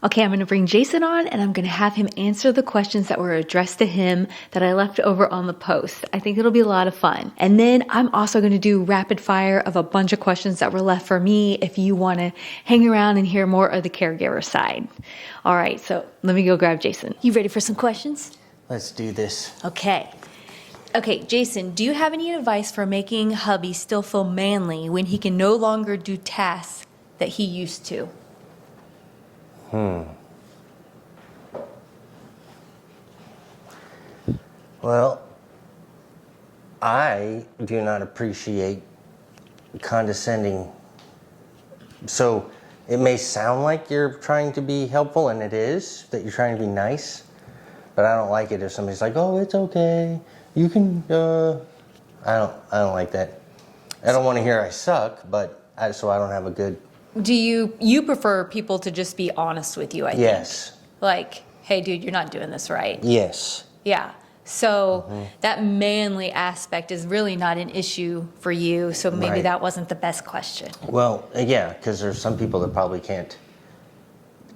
Okay, I'm going to bring Jason on and I'm going to have him answer the questions that were addressed to him that I left over on the post. I think it'll be a lot of fun. And then I'm also going to do rapid fire of a bunch of questions that were left for me if you want to hang around and hear more of the caregiver side. All right, so let me go grab Jason. You ready for some questions? Let's do this. Okay, Jason, do you have any advice for making hubby still feel manly when he can no longer do tasks that he used to? Well, I do not appreciate condescending. So it may sound like you're trying to be helpful, and it is, that you're trying to be nice, but I don't like it if somebody's like, oh, it's okay, you can, I don't like that. I don't want to hear I suck, but so I don't have a good... Do you prefer people to just be honest with you, I think? Yes. Like, hey, dude, you're not doing this right. Yes. Yeah. So that manly aspect is really not an issue for you, so maybe Right. that wasn't the best question. Well, yeah, because there's some people that probably can't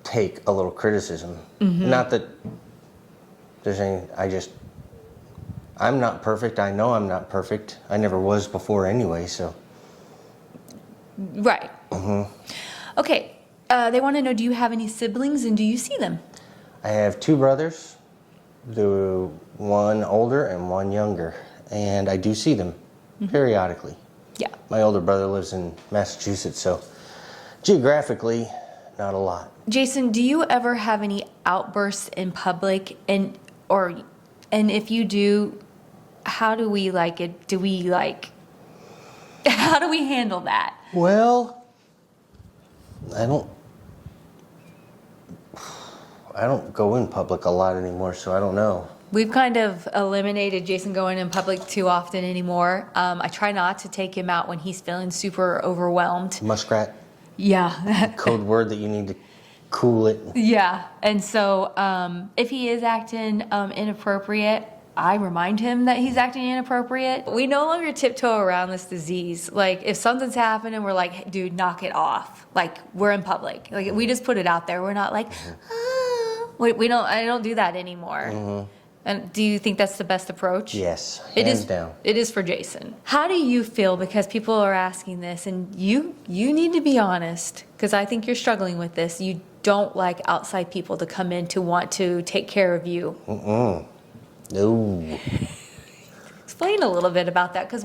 take a little criticism. Not that there's any, I'm not perfect. I know I'm not perfect. I never was before anyway, so. Right. Okay. They want to know, do you have any siblings and do you see them? I have two brothers, one older and one younger, and I do see them periodically. Yeah. My older brother lives in Massachusetts, so geographically, not a lot. Jason, do you ever have any outbursts in public, and if you do, how do we how do we handle that? Well, I don't go in public a lot anymore, so I don't know. We've kind of eliminated Jason going in public too often anymore. I try not to take him out when he's feeling super overwhelmed. Muskrat, Yeah. code word that you need to cool it. Yeah. And so if he is acting inappropriate, I remind him that he's acting inappropriate. We no longer tiptoe around this disease. Like, if something's happening, we're like, hey, dude, knock it off. Like, we're in public. Like, we just put it out there. We're not like, I don't do that anymore. And do you think that's the best approach? Yes, It hands is. down. It is for Jason. How do you feel? Because people are asking this, and you need to be honest, because I think you're struggling with this. You don't like outside people to come in to want to take care of you. No. Explain a little bit about that, because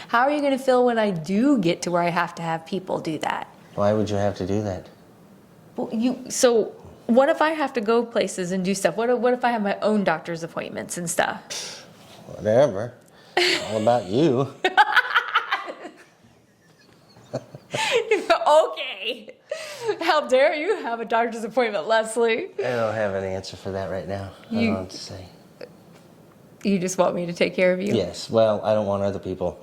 how are you going to feel when I do get to where I have to have people do that? Why would you have to do that? Well, so what if I have to go places and do stuff? What if I have my own doctor's appointments and stuff? Whatever. All about you. Okay. How dare you have a doctor's appointment, Leslie? I don't have an answer for that right now. I don't know what to say. You just want me to take care of you? Yes. Well, I don't want other people.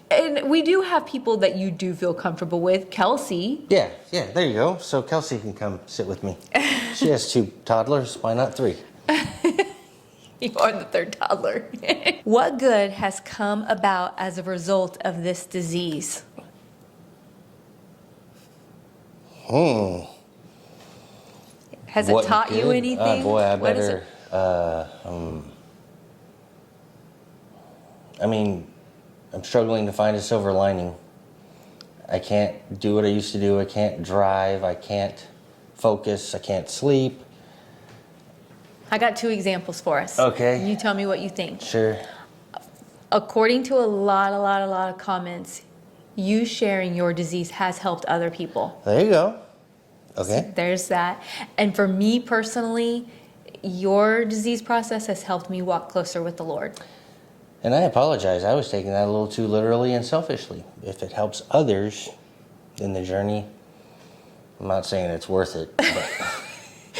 And we do have people that you do feel comfortable with. Kelsey. Yeah, there you go. So Kelsey can come sit with me. She has two toddlers. Why not three? You are the third toddler. What good has come about as a result of this disease? Has it taught you anything? Oh boy, I What is better. it? I mean, I'm struggling to find a silver lining. I can't do what I used to do. I can't drive. I can't focus. I can't sleep. I got two examples for us. Okay. You tell me what you think. Sure. According to a lot of comments, you sharing your disease has helped other people. There you go. Okay. There's that. And for me personally, your disease process has helped me walk closer with the Lord. And I apologize. I was taking that a little too literally and selfishly. If it helps others in the journey, I'm not saying it's worth it, but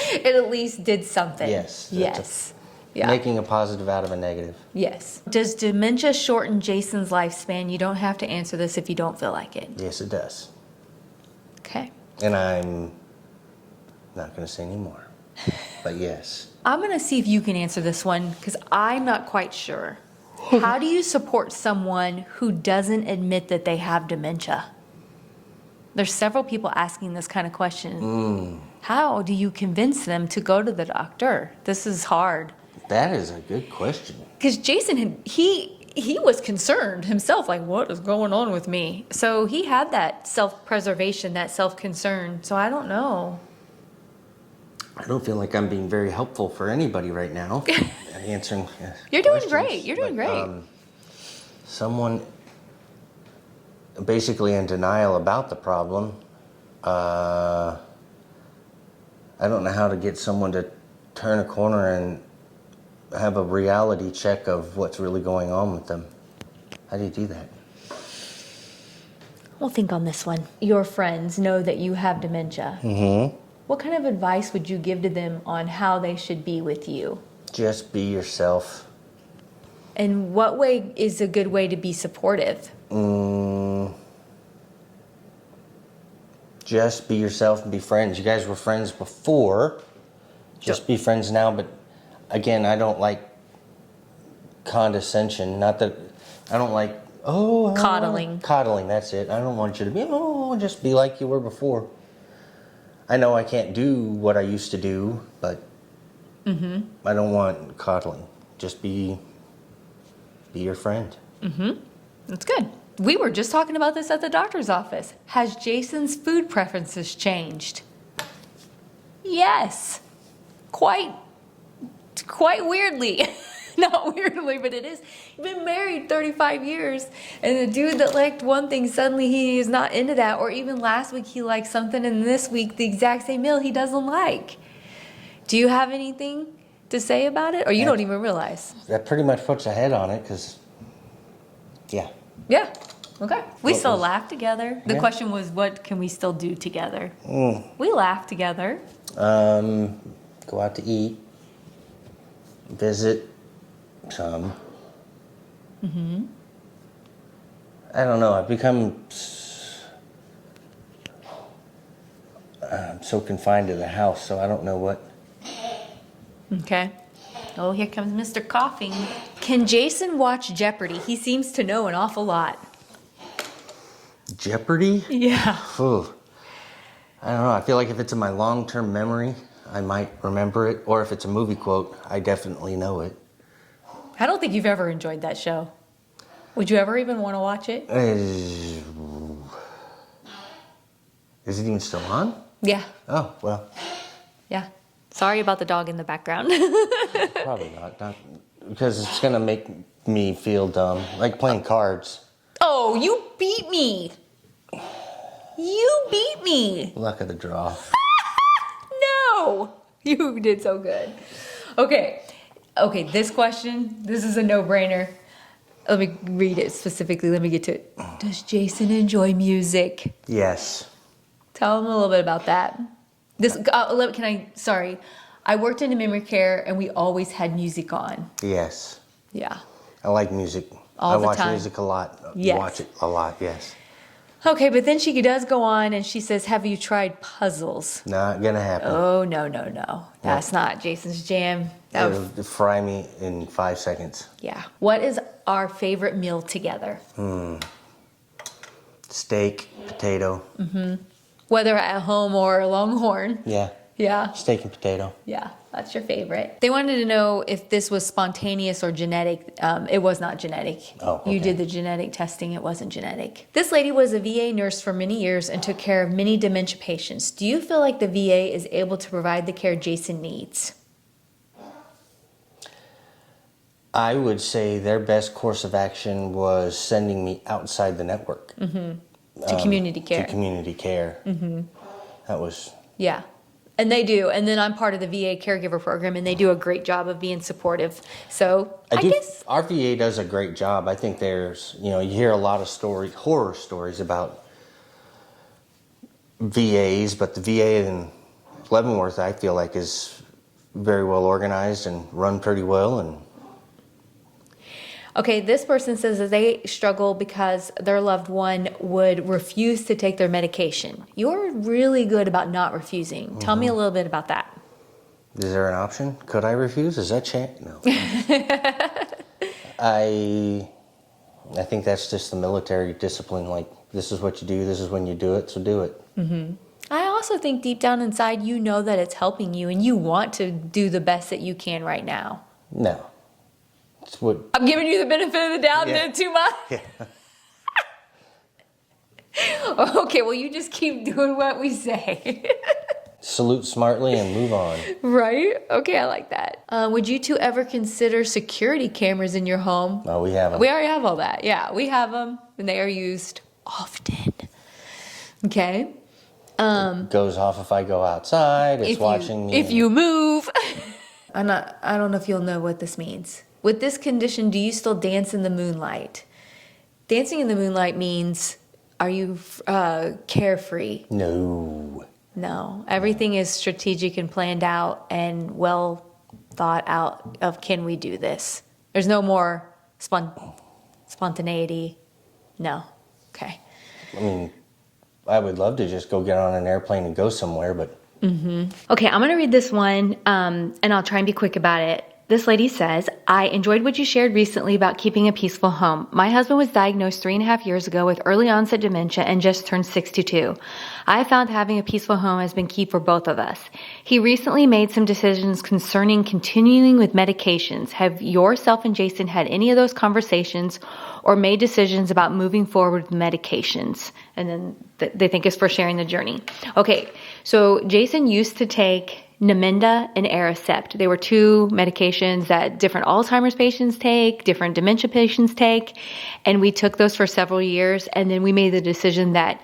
It at least did something. yes. Yes. Yeah. Making a positive out of a negative. Yes. Does dementia shorten Jason's lifespan? You don't have to answer this if you don't feel like it. Yes, it does. Okay. And I'm not going to say any more. But yes. I'm going to see if you can answer this one because I'm not quite sure. How do you support someone who doesn't admit that they have dementia? There's several people asking this kind of question. How do you convince them to go to the doctor? This is hard. That is a good question. Because Jason, he was concerned himself, like, what is going on with me? So he had that self-preservation, that self-concern. So I don't know. I don't feel like I'm being very helpful for anybody right now. Answering You're doing questions. great. You're doing great. Someone basically in denial about the problem. I don't know how to get someone to turn a corner and have a reality check of what's really going on with them. How do you do that? We'll think on this one. Your friends know that you have dementia. Mm-hmm. What kind of advice would you give to them on how they should be with you? Just be yourself. And what way is a good way to be supportive? Just be yourself and be friends. You guys were friends before. Just be friends now. But again, I don't like condescension. Not that I don't like, Coddling. Coddling, that's it. I don't want you to be, just be like you were before. I know I can't do what I used to do, but I don't want coddling. Just be your friend. That's good. We were just talking about this at the doctor's office. Has Jason's food preferences changed? Yes. Quite weirdly. Not weirdly, but it is. You've been married 35 years, and the dude that liked one thing, suddenly he is not into that. Or even last week he liked something, and this week the exact same meal he doesn't like. Do you have anything to say about it? Or you don't even realize? That pretty much puts a head on it, because, yeah. Yeah. Okay. We still laugh together. The question was, what can we still do together? We laugh together. Go out to eat. Visit some. I don't know. I've become so confined to the house, so I don't know what. Okay. Oh, here comes Mr. Coughing. Can Jason watch Jeopardy? He seems to know an awful lot. Jeopardy? Yeah. Ooh. I don't know. I feel like if it's in my long-term memory, I might remember it. Or if it's a movie quote, I definitely know it. I don't think you've ever enjoyed that show. Would you ever even want to watch it? Is it even still on? Yeah. Oh, well, Yeah. Sorry about the dog in the background. probably not. Because it's going to make me feel dumb. Like playing cards. Oh, you beat me. You beat me. Luck of the draw. No. You did so good. Okay, this question, this is a no-brainer. Let me read it specifically. Let me get to it. Does Jason enjoy music? Yes. Tell him a little bit about that. I worked in a memory care and we always had music on. Yes. Yeah. I like music. All the I watch time. music a lot. Yes. Watch it a lot, yes. Okay, but then she does go on and she says, have you tried puzzles? Not gonna happen. Oh, no. That's not Jason's jam. That would, It'll fry me in 5 seconds. yeah. What is our favorite meal together? Steak, potato. Whether at home or Longhorn. Yeah. Yeah. Steak and potato. Yeah, that's your favorite. They wanted to know if this was spontaneous or genetic. It was not genetic. Oh, okay. You did the genetic testing. It wasn't genetic. This lady was a VA nurse for many years and took care of many dementia patients. Do you feel like the VA is able to provide the care Jason needs? I would say their best course of action was sending me outside the network. To community care. To community care. That was... Yeah. And they do. And then I'm part of the VA caregiver program, and they do a great job of being supportive. So I guess our VA does a great job. I think there's, you hear a lot of horror stories about VAs, but the VA in Leavenworth, I feel like, is very well organized and run pretty well. And okay, this person says that they struggle because their loved one would refuse to take their medication. You're really good about not refusing. Tell me a little bit about that. Is there an option? Could I refuse? Is that chance? No. I think that's just the military discipline. Like, this is what you do, this is when you do it, so do it. I also think deep down inside, you know that it's helping you and you want to do the best that you can right now. No. It's what... I'm giving you the benefit of the doubt, Yeah. too much. Yeah. Okay, well, you just keep doing what we say. Salute smartly and move on. Right? Okay, I like that. Would you two ever consider security cameras in your home? Oh, we have them. We already have all that. Yeah, we have them, and they are used often. Okay. Goes off if I go outside. It's watching me. If you move. I don't know if you'll know what this means. With this condition, do you still dance in the moonlight? Dancing in the moonlight means, are you carefree? No. No. Everything is strategic and planned out and well thought out of, can we do this? There's no more spontaneity. No. Okay. I mean, I would love to just go get on an airplane and go somewhere, but... Okay, I'm going to read this one, and I'll try and be quick about it. This lady says, I enjoyed what you shared recently about keeping a peaceful home. My husband was diagnosed 3.5 years ago with early onset dementia and just turned 62. I found having a peaceful home has been key for both of us. He recently made some decisions concerning continuing with medications. Have yourself and Jason had any of those conversations or made decisions about moving forward with medications? And then they thank us for sharing the journey. Okay, so Jason used to take Namenda and Aricept. They were two medications that different Alzheimer's patients take, different dementia patients take, and we took those for several years, and then we made the decision that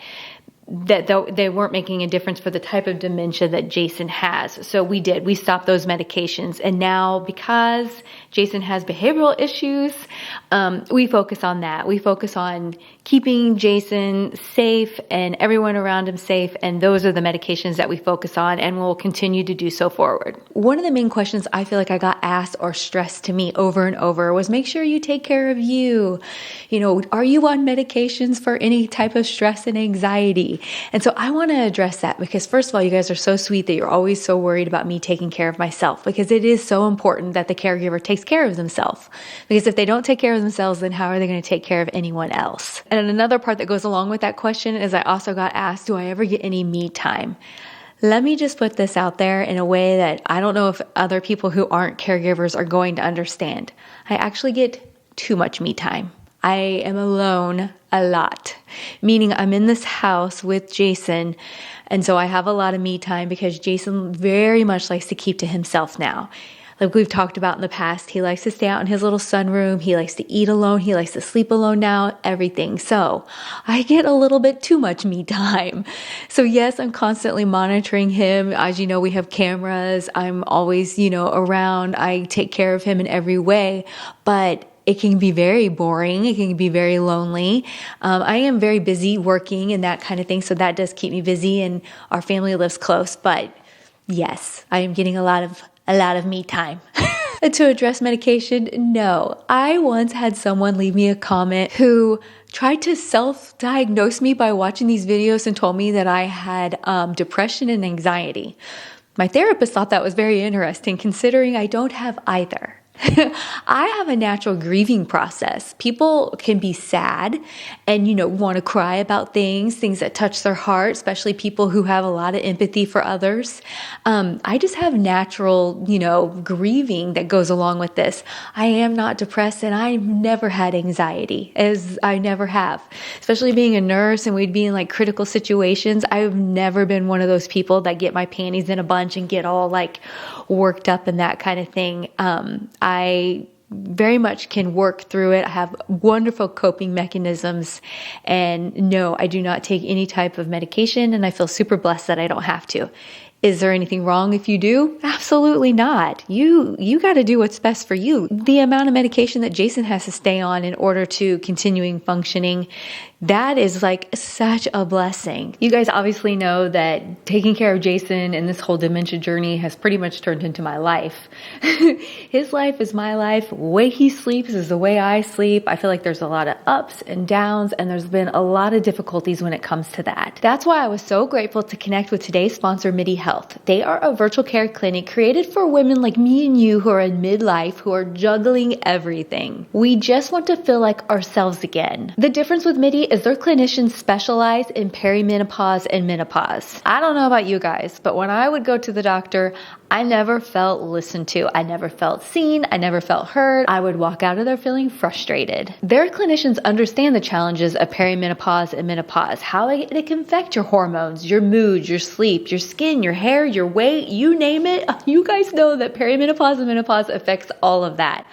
they weren't making a difference for the type of dementia that Jason has. So we stopped those medications. And now, because Jason has behavioral issues, we focus on that. We focus on keeping Jason safe and everyone around him safe. And those are the medications that we focus on, and we'll continue to do so forward. One of the main questions I feel like I got asked or stressed to me over and over was, make sure you take care of you. You know, are you on medications for any type of stress and anxiety? And so I want to address that because, first of all, you guys are so sweet that you're always so worried about me taking care of myself, because it is so important that the caregiver takes care of themselves. Because if they don't take care of themselves, then how are they going to take care of anyone else? And another part that goes along with that question is, I also got asked, do I ever get any me time? Let me just put this out there in a way that I don't know if other people who aren't caregivers are going to understand. I actually get too much me time. I am alone a lot, meaning I'm in this house with Jason, and so I have a lot of me time because Jason very much likes to keep to himself now. Like we've talked about in the past, he likes to stay out in his little sunroom, he likes to eat alone, he likes to sleep alone now, everything. So I get a little bit too much me time. So yes, I'm constantly monitoring him. As you know, we have cameras. I'm always, around. I take care of him in every way, but it can be very boring. It can be very lonely. I am very busy working and that kind of thing. So that does keep me busy, and our family lives close. But yes, I am getting a lot of me time. To address medication, no. I once had someone leave me a comment who tried to self-diagnose me by watching these videos and told me that I had depression and anxiety. My therapist thought that was very interesting, considering I don't have either. I have a natural grieving process. People can be sad and, want to cry about things that touch their heart, especially people who have a lot of empathy for others. I just have natural, grieving that goes along with this. I am not depressed, and I've never had anxiety, as I never have. Especially being a nurse and we'd be in like critical situations. I've never been one of those people that get my panties in a bunch and get all like worked up and that kind of thing. I very much can work through it. I have wonderful coping mechanisms, and no, I do not take any type of medication, and I feel super blessed that I don't have to. Is there anything wrong if you do? Absolutely not. You got to do what's best for you. The amount of medication that Jason has to stay on in order to continuing functioning, that is like such a blessing. You guys obviously know that taking care of Jason and this whole dementia journey has pretty much turned into my life. His life is my life. The way he sleeps is the way I sleep. I feel like there's a lot of ups and downs, and there's been a lot of difficulties when it comes to that. That's why I was so grateful to connect with today's sponsor, MIDI Health. Health. They are a virtual care clinic created for women like me and you who are in midlife, who are juggling everything. We just want to feel like ourselves again. The difference with MIDI is their clinicians specialize in perimenopause and menopause. I don't know about you guys, but when I would go to the doctor, I never felt listened to. I never felt seen. I never felt heard. I would walk out of there feeling frustrated. Their clinicians understand the challenges of perimenopause and menopause, how it can affect your hormones, your mood, your sleep, your skin, your hair, your weight, you name it. You guys know that perimenopause and menopause affects all of that.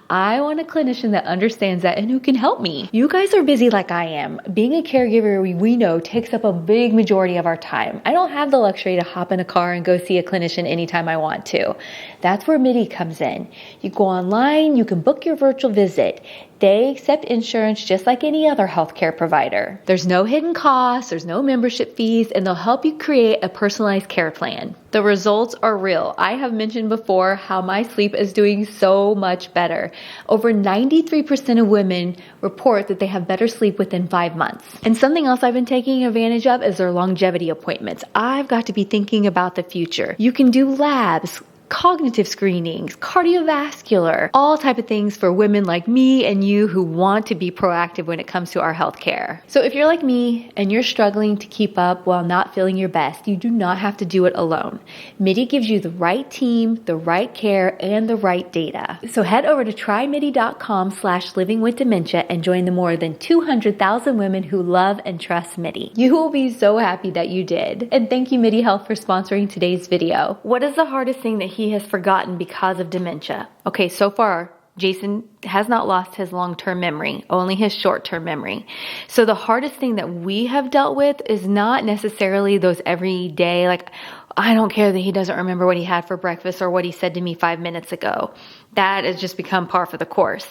I want a clinician that understands that and who can help me. You guys are busy like I am. Being a caregiver, we know, takes up a big majority of our time. I don't have the luxury to hop in a car and go see a clinician anytime I want to. That's where MIDI comes in. You go online, you can book your virtual visit. They accept insurance just like any other healthcare provider. There's no hidden costs, there's no membership fees, and they'll help you create a personalized care plan. The results are real. I have mentioned before how my sleep is doing so much better. Over 93% of women report that they have better sleep within 5 months. And something else I've been taking advantage of is their longevity appointments. I've got to be thinking about the future. You can do labs, cognitive screenings, cardiovascular, all type of things for women like me and you who want to be proactive when it comes to our health care. So if you're like me and you're struggling to keep up while not feeling your best, you do not have to do it alone. MIDI gives you the right team, the right care, and the right data. So head over to trymidi.com/livingwithdementia and join the more than 200,000 women who love and trust MIDI. You will be so happy that you did. And thank you, MIDI Health, for sponsoring today's video. What is the hardest thing that he has forgotten because of dementia? Okay, so far, Jason has not lost his long-term memory, only his short-term memory. So the hardest thing that we have dealt with is not necessarily those everyday, like, I don't care that he doesn't remember what he had for breakfast or what he said to me 5 minutes ago. That has just become par for the course.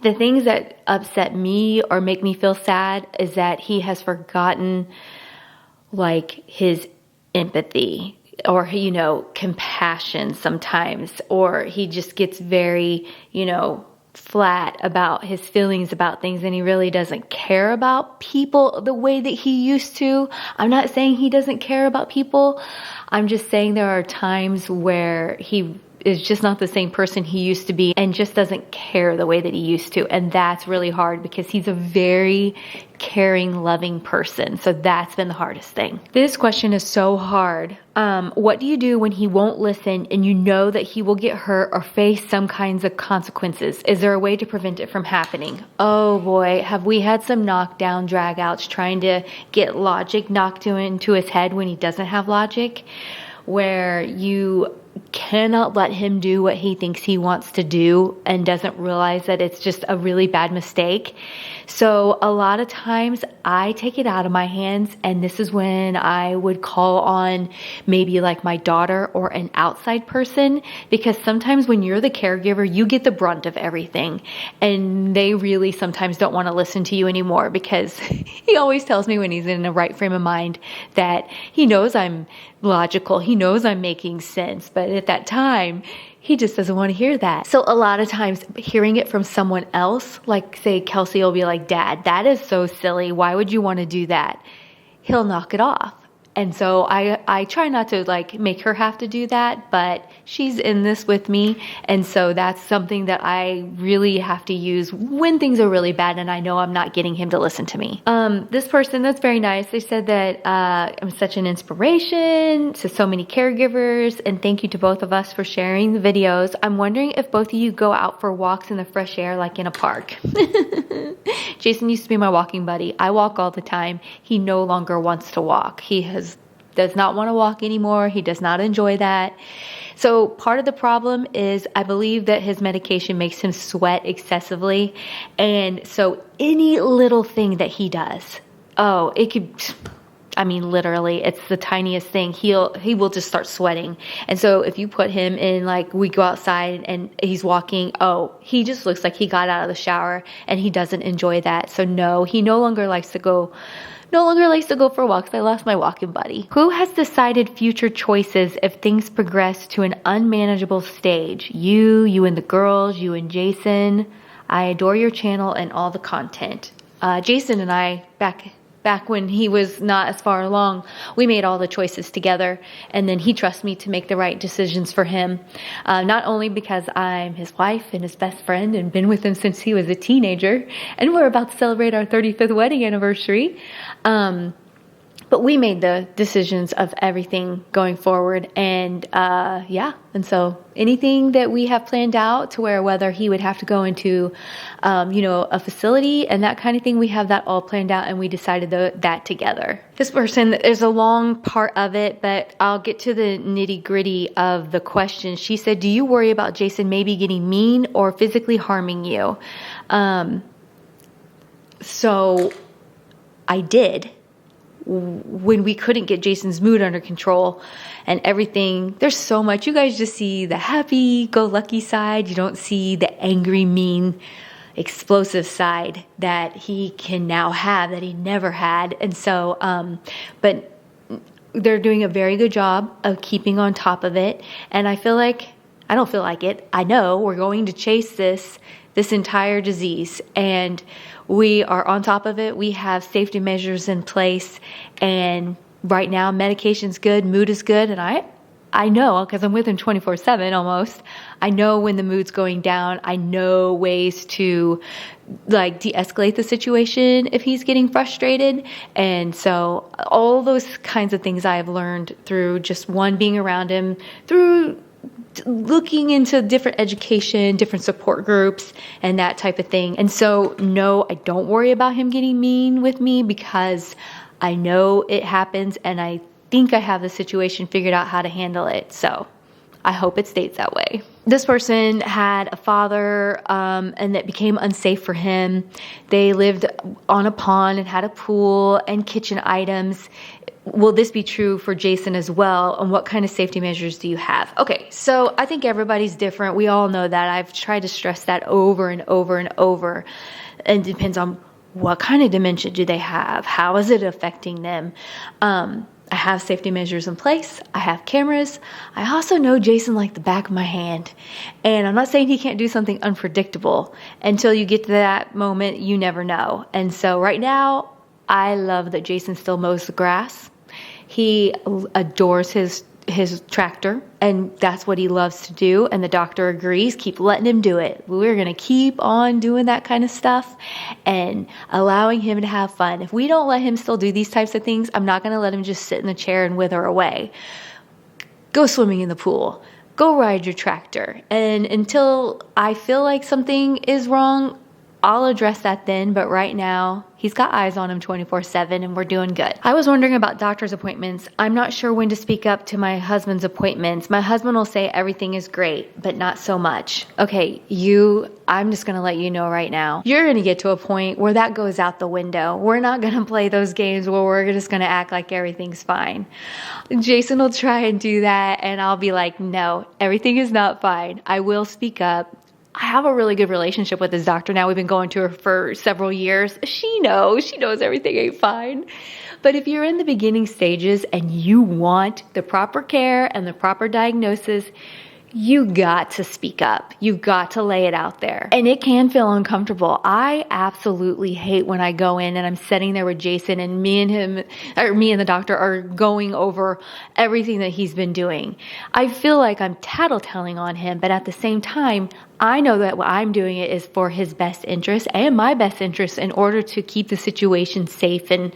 The things that upset me or make me feel sad is that he has forgotten, like, his empathy, or, compassion sometimes, or he just gets very, flat about his feelings about things, and he really doesn't care about people the way that he used to. I'm not saying he doesn't care about people. I'm just saying there are times where he is just not the same person he used to be and just doesn't care the way that he used to. And that's really hard because he's a very caring, loving person. So that's been the hardest thing. This question is so hard. What do you do when he won't listen and you know that he will get hurt or face some kinds of consequences? Is there a way to prevent it from happening? Oh boy, have we had some knockdown drag-outs trying to get logic knocked into his head when he doesn't have logic, where you cannot let him do what he thinks he wants to do and doesn't realize that it's just a really bad mistake. So a lot of times I take it out of my hands, and this is when I would call on maybe like my daughter or an outside person, because sometimes when you're the caregiver, you get the brunt of everything, and they really sometimes don't want to listen to you anymore, because he always tells me when he's in the right frame of mind that he knows I'm logical, he knows I'm making sense, but at that time, he just doesn't want to hear that. So a lot of times hearing it from someone else, like say Kelsey will be like, Dad, that is so silly. Why would you want to do that? He'll knock it off. And so I try not to like make her have to do that, but she's in this with me. And so that's something that I really have to use when things are really bad and I know I'm not getting him to listen to me. This person, that's very nice. They said that I'm such an inspiration to so many caregivers, and thank you to both of us for sharing the videos. I'm wondering if both of you go out for walks in the fresh air like in a park. Jason used to be my walking buddy. I walk all the time. He no longer wants to walk. He does not want to walk anymore. He does not enjoy that. So part of the problem is I believe that his medication makes him sweat excessively. And so any little thing that he does, literally, it's the tiniest thing. He will just start sweating. And so if you put him in, like, we go outside and he's walking, he just looks like he got out of the shower, and he doesn't enjoy that. So no, he no longer likes to go for walks. I lost my walking buddy. Who has decided future choices if things progress to an unmanageable stage? You and the girls, you and Jason. I adore your channel and all the content. Jason and I, back back when he was not as far along, we made all the choices together. And then he trusts me to make the right decisions for him. Not only because I'm his wife and his best friend and been with him since he was a teenager, and we're about to celebrate our 35th wedding anniversary. But we made the decisions of everything going forward. And and so anything that we have planned out to where whether he would have to go into, a facility and that kind of thing, we have that all planned out and we decided that together. This person, there's a long part of it, but I'll get to the nitty gritty of the question. She said, do you worry about Jason maybe getting mean or physically harming you? So I did. When we couldn't get Jason's mood under control and everything, there's so much. You guys just see the happy-go-lucky side. You don't see the angry, mean, explosive side that he can now have that he never had. And so, but they're doing a very good job of keeping on top of it. And I don't feel like it. I know we're going to chase this entire disease, and we are on top of it. We have safety measures in place, and right now medication's good, mood is good, and I know, because I'm with him 24/7 almost, I know when the mood's going down. I know ways to de-escalate the situation if he's getting frustrated. And so all those kinds of things I have learned through just being around him, through looking into different education, different support groups, and that type of thing. And so, no, I don't worry about him getting mean with me because I know it happens and I think I have the situation figured out how to handle it. So I hope it stays that way. This person had a father and that became unsafe for him. They lived on a pond and had a pool and kitchen items. Will this be true for Jason as well? And what kind of safety measures do you have? Okay, so I think everybody's different. We all know that. I've tried to stress that over and over and over. And it depends on what kind of dementia do they have? How is it affecting them? I have safety measures in place. I have cameras. I also know Jason like the back of my hand. And I'm not saying he can't do something unpredictable. Until you get to that moment, you never know. And so right now, I love that Jason still mows the grass. He adores his tractor, and that's what he loves to do. And the doctor agrees, keep letting him do it. We're going to keep on doing that kind of stuff and allowing him to have fun. If we don't let him still do these types of things, I'm not going to let him just sit in the chair and wither away. Go swimming in the pool. Go ride your tractor. And until I feel like something is wrong, I'll address that then, but right now, he's got eyes on him 24/7 and we're doing good. I was wondering about doctor's appointments. I'm not sure when to speak up to my husband's appointments. My husband will say everything is great, but not so much. Okay, I'm just going to let you know right now. You're going to get to a point where that goes out the window. We're not going to play those games where we're just going to act like everything's fine. Jason will try and do that, and I'll be like, no, everything is not fine. I will speak up. I have a really good relationship with his doctor now. We've been going to her for several years. She knows everything ain't fine. But if you're in the beginning stages and you want the proper care and the proper diagnosis, you got to speak up. You got to lay it out there. And it can feel uncomfortable. I absolutely hate when I go in and I'm sitting there with Jason and me and the doctor are going over everything that he's been doing. I feel like I'm tattletelling on him, but at the same time, I know that what I'm doing it is for his best interest and my best interest in order to keep the situation safe and,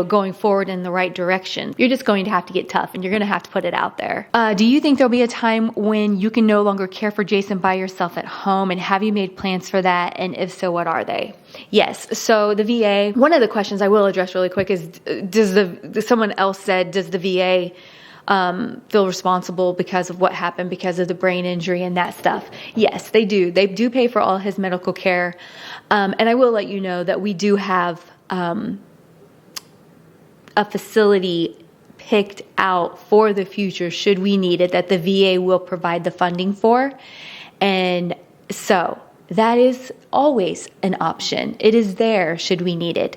going forward in the right direction. You're just going to have to get tough and you're going to have to put it out there. Do you think there'll be a time when you can no longer care for Jason by yourself at home? And have you made plans for that? And if so, what are they? Yes. So the VA, one of the questions I will address really quick is, someone else said, does the VA feel responsible because of what happened, because of the brain injury and that stuff? Yes, they do. They do pay for all his medical care. And I will let you know that we do have a facility picked out for the future should we need it, that the VA will provide the funding for. And so that is always an option. It is there should we need it.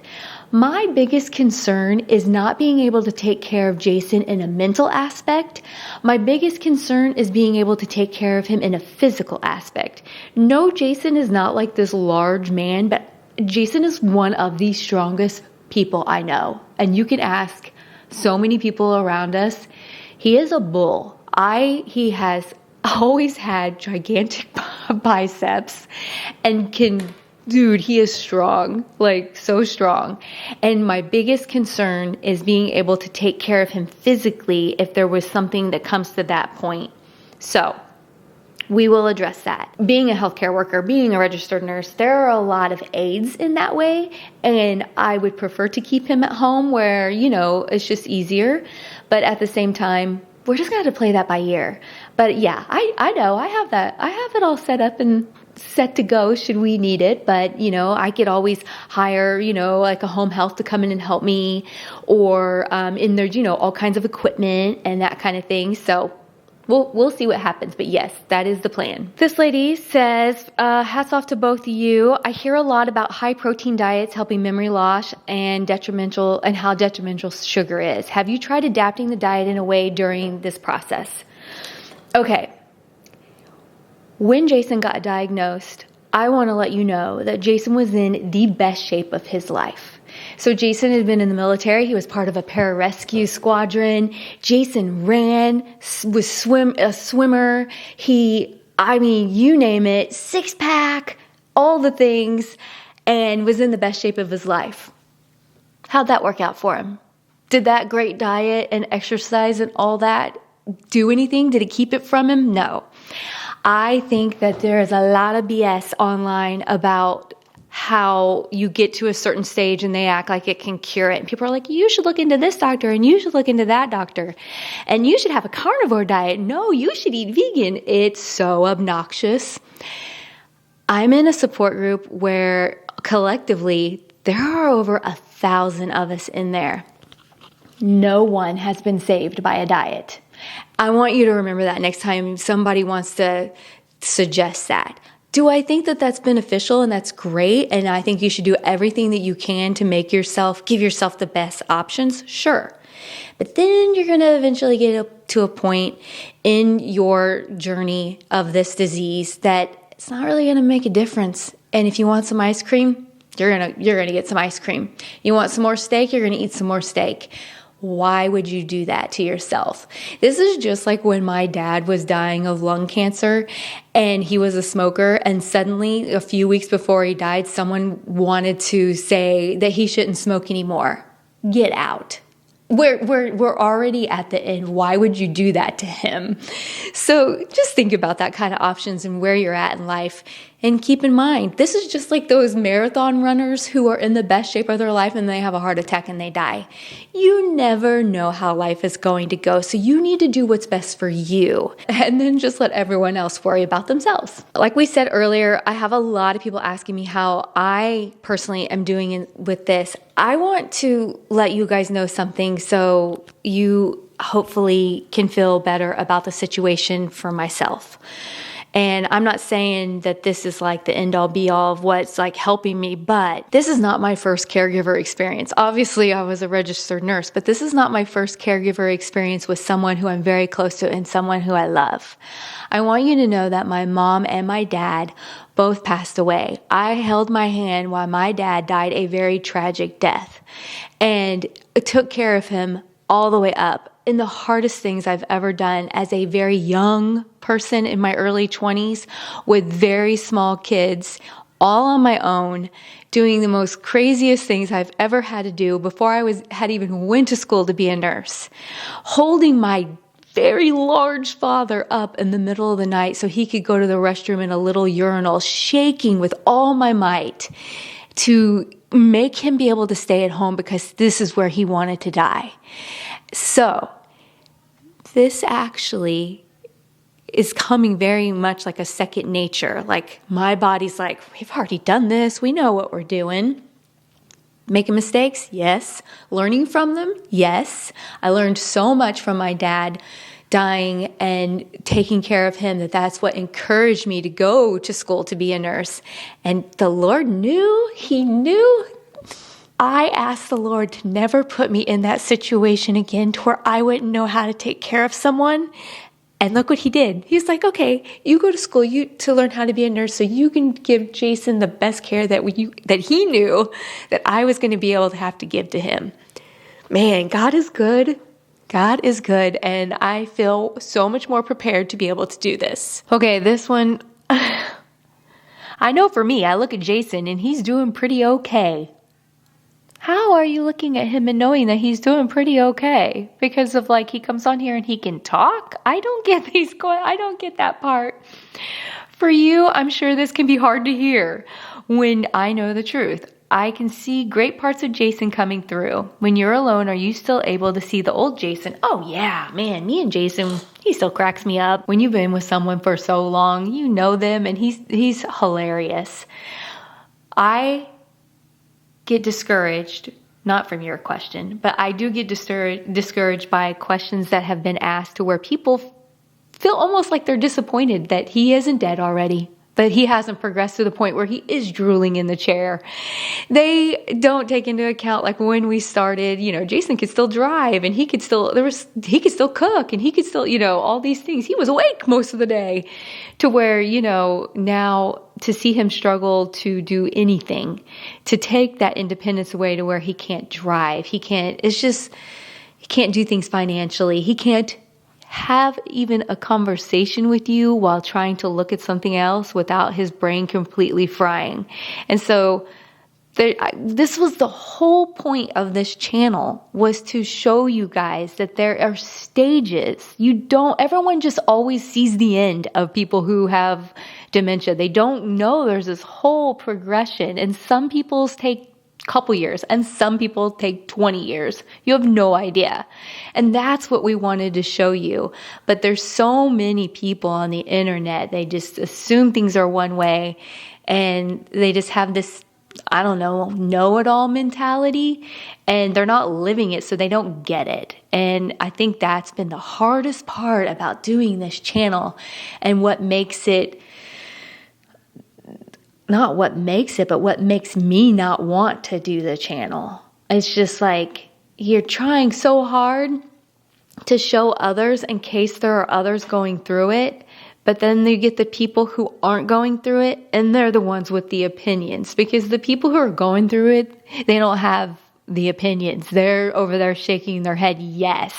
My biggest concern is not being able to take care of Jason in a mental aspect. My biggest concern is being able to take care of him in a physical aspect. No, Jason is not like this large man, but Jason is one of the strongest people I know. And you can ask so many people around us. He is a bull. He has always had gigantic biceps and dude, he is strong, like so strong. And my biggest concern is being able to take care of him physically if there was something that comes to that point. So we will address that. Being a healthcare worker, being a registered nurse, there are a lot of aids in that way. And I would prefer to keep him at home where, it's just easier. But at the same time, we're just going to have to play that by ear. But yeah, I know I have that. I have it all set up and set to go should we need it. But, I could always hire, like a home health to come in and help me, or in there, all kinds of equipment and that kind of thing. So we'll see what happens, but yes, that is the plan. This lady says, hats off to both of you. I hear a lot about high protein diets helping memory loss and how detrimental sugar is. Have you tried adapting the diet in a way during this process? Okay. When Jason got diagnosed, I want to let you know that Jason was in the best shape of his life. So Jason had been in the military. He was part of a pararescue squadron. Jason ran, was a swimmer. You name it, six pack, all the things, and was in the best shape of his life. How'd that work out for him? Did that great diet and exercise and all that do anything? Did it keep it from him? No. I think that there is a lot of BS online about how you get to a certain stage and they act like it can cure it. And people are like, you should look into this doctor and you should look into that doctor and you should have a carnivore diet. No, you should eat vegan. It's so obnoxious. I'm in a support group where collectively there are over 1,000 of us in there. No one has been saved by a diet. I want you to remember that next time somebody wants to suggest that. Do I think that that's beneficial and that's great? And I think you should do everything that you can to give yourself the best options? Sure. But then you're going to eventually get up to a point in your journey of this disease that it's not really going to make a difference. And if you want some ice cream, you're going to get some ice cream. You want some more steak, you're going to eat some more steak. Why would you do that to yourself? This is just like when my dad was dying of lung cancer and he was a smoker, and suddenly a few weeks before he died, someone wanted to say that he shouldn't smoke anymore. Get out. We're already at the end. Why would you do that to him? So just think about that kind of options and where you're at in life. And keep in mind, this is just like those marathon runners who are in the best shape of their life and they have a heart attack and they die. You never know how life is going to go. So you need to do what's best for you and then just let everyone else worry about themselves. Like we said earlier, I have a lot of people asking me how I personally am doing with this. I want to let you guys know something so you hopefully can feel better about the situation for myself. And I'm not saying that this is like the end all be all of what's like helping me, but this is not my first caregiver experience. Obviously, I was a registered nurse, but this is not my first caregiver experience with someone who I'm very close to and someone who I love. I want you to know that my mom and my dad both passed away. I held my hand while my dad died a very tragic death and took care of him all the way up. In the hardest things I've ever done as a very young person in my early 20s with very small kids, all on my own, doing the most craziest things I've ever had to do before I had even went to school to be a nurse. Holding my very large father up in the middle of the night so he could go to the restroom in a little urinal, shaking with all my might to make him be able to stay at home because this is where he wanted to die. So this actually is coming very much like a second nature. Like my body's like, we've already done this. We know what we're doing. Making mistakes? Yes. Learning from them? Yes. I learned so much from my dad dying and taking care of him that's what encouraged me to go to school to be a nurse. And the Lord knew, He knew. I asked the Lord to never put me in that situation again to where I wouldn't know how to take care of someone. And look what he did. He's like, okay, you go to school to learn how to be a nurse so you can give Jason the best care that he knew that I was going to be able to have to give to him. Man, God is good. God is good. And I feel so much more prepared to be able to do this. Okay, this one, I know for me, I look at Jason and he's doing pretty okay. How are you looking at him and knowing that he's doing pretty okay? Because of like, he comes on here and he can talk? I don't get that part. For you, I'm sure this can be hard to hear when I know the truth. I can see great parts of Jason coming through. When you're alone, are you still able to see the old Jason? Oh yeah, man, me and Jason, he still cracks me up. When you've been with someone for so long, you know them and he's hilarious. I get discouraged, not from your question, but I do get discouraged by questions that have been asked to where people feel almost like they're disappointed that he isn't dead already, that he hasn't progressed to the point where he is drooling in the chair. They don't take into account like when we started, Jason could still drive and he could still cook and he could still, all these things. He was awake most of the day to where, now to see him struggle to do anything, to take that independence away to where he can't drive. He can't do things financially. He can't have even a conversation with you while trying to look at something else without his brain completely frying. And so this was the whole point of this channel, was to show you guys that there are stages. Everyone just always sees the end of people who have dementia. They don't know there's this whole progression, and some people's take couple years and some people take 20 years. You have no idea. And that's what we wanted to show you. But there's so many people on the internet, they just assume things are one way and they just have this, I don't know-it-all mentality, and they're not living it, so they don't get it. And I think that's been the hardest part about doing this channel, and what makes it, not what makes it, but what makes me not want to do the channel. It's just like, you're trying so hard to show others in case there are others going through it, but then you get the people who aren't going through it, and they're the ones with the opinions, because the people who are going through it, they don't have the opinions. They're over there shaking their head yes.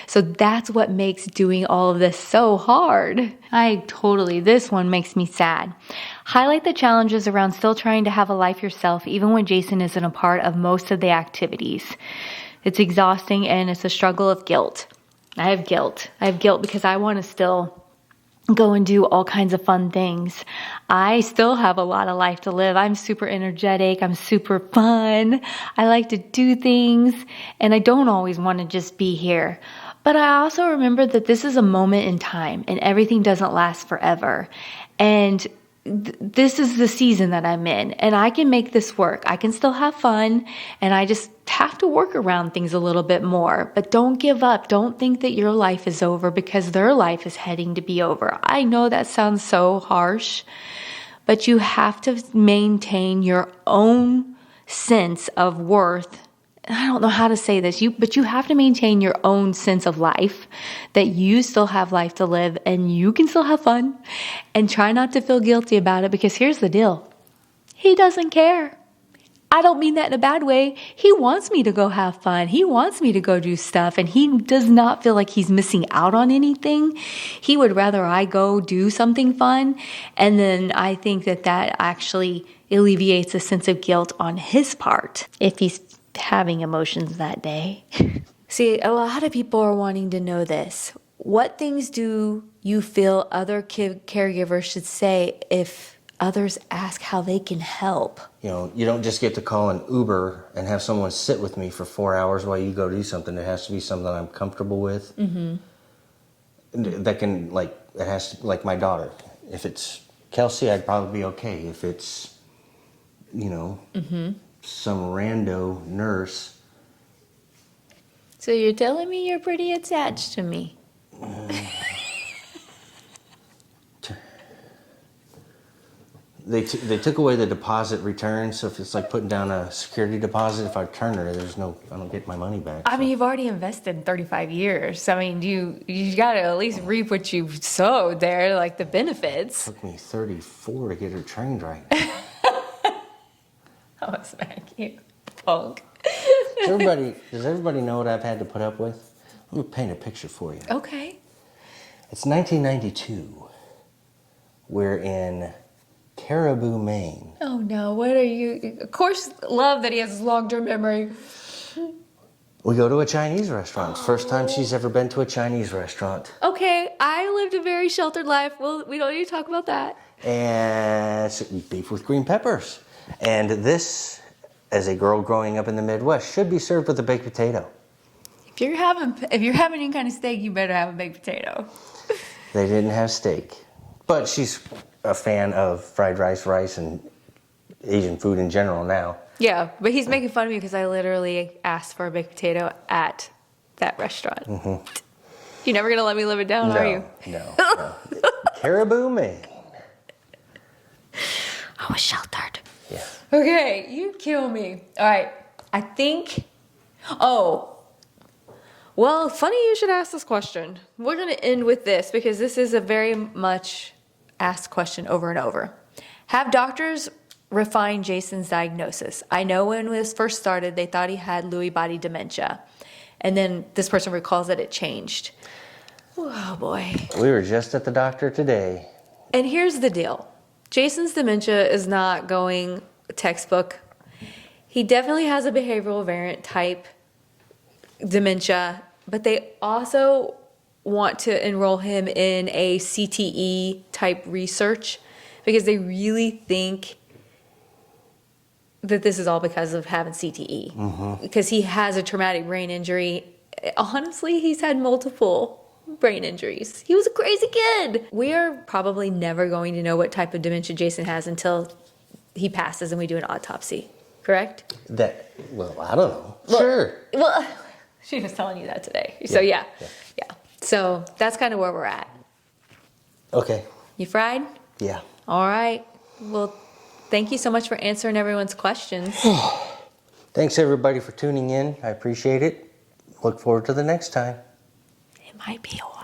So that's what makes doing all of this so hard. This one makes me sad. Highlight the challenges around still trying to have a life yourself, even when Jason isn't a part of most of the activities. It's exhausting and it's a struggle of guilt. I have guilt because I want to still go and do all kinds of fun things. I still have a lot of life to live. I'm super energetic. I'm super fun. I like to do things, and I don't always want to just be here. But I also remember that this is a moment in time and everything doesn't last forever. And this is the season that I'm in, and I can make this work. I can still have fun, and I just have to work around things a little bit more. But don't give up. Don't think that your life is over because their life is heading to be over. I know that sounds so harsh, but you have to maintain your own sense of worth. I don't know how to say this, but you have to maintain your own sense of life, that you still have life to live and you can still have fun, and try not to feel guilty about it, because here's the deal. He doesn't care. I don't mean that in a bad way. He wants me to go have fun. He wants me to go do stuff, and he does not feel like he's missing out on anything. He would rather I go do something fun, and then I think that actually alleviates a sense of guilt on his part if he's having emotions that day. See, a lot of people are wanting to know this. What things do you feel other caregivers should say if others ask how they can help? You don't just get to call an Uber and have someone sit with me for 4 hours while you go do something. It has to be something that I'm comfortable with. Mm-hmm. That can, it has to, like my daughter. If it's Kelsey, I'd probably be okay. If it's, some rando nurse. So you're telling me you're pretty attached to me? They took away the deposit return, so if it's like putting down a security deposit, if I turn it, I don't get my money back. I mean, you've already invested in 35 years. I mean, you got to at least reap what you've sowed there, like the benefits. It took me 34 to get her trained right. I was smack you, punk. Does everybody know what I've had to put up with? Let me paint a picture for you. Okay. It's 1992. We're in Caribou, Maine. Oh no, what are you? Of course, love that he has this long-term memory. We go to a Chinese restaurant. First time she's ever been to a Chinese restaurant. Okay, I lived a very sheltered life. Well, we don't need to talk about that. And it's beef with green peppers. And this, as a girl growing up in the Midwest, should be served with a baked potato. If you're having any kind of steak, you better have a baked potato. They didn't have steak. But she's a fan of fried rice, and Asian food in general now. Yeah, but he's making fun of me because I literally asked for a baked potato at that restaurant. Mm-hmm. You're never gonna let me live it down, are you? No. Caribou, Maine. I was sheltered. Yeah. Okay, you kill me. All right, I think. Oh, well, funny you should ask this question. We're gonna end with this because this is a very much asked question over and over. Have doctors refined Jason's diagnosis? I know when this first started, they thought he had Lewy body dementia, and then this person recalls that it changed. Oh boy. We were just at the doctor today. And here's the deal. Jason's dementia is not going textbook. He definitely has a behavioral variant type dementia, but they also want to enroll him in a CTE type research because they really think that this is all because of having CTE. Mm-hmm. Because he has a traumatic brain injury. Honestly, he's had multiple brain injuries. He was a crazy kid. We are probably never going to know what type of dementia Jason has until he passes and we do an autopsy, correct? I don't know. Sure. Well, she was telling you that today. So yeah. So that's kind of where we're at. Okay. You fried? Yeah. All right. Well, thank you so much for answering everyone's questions. Thanks everybody for tuning in. I appreciate it. Look forward to the next time. It might be a while.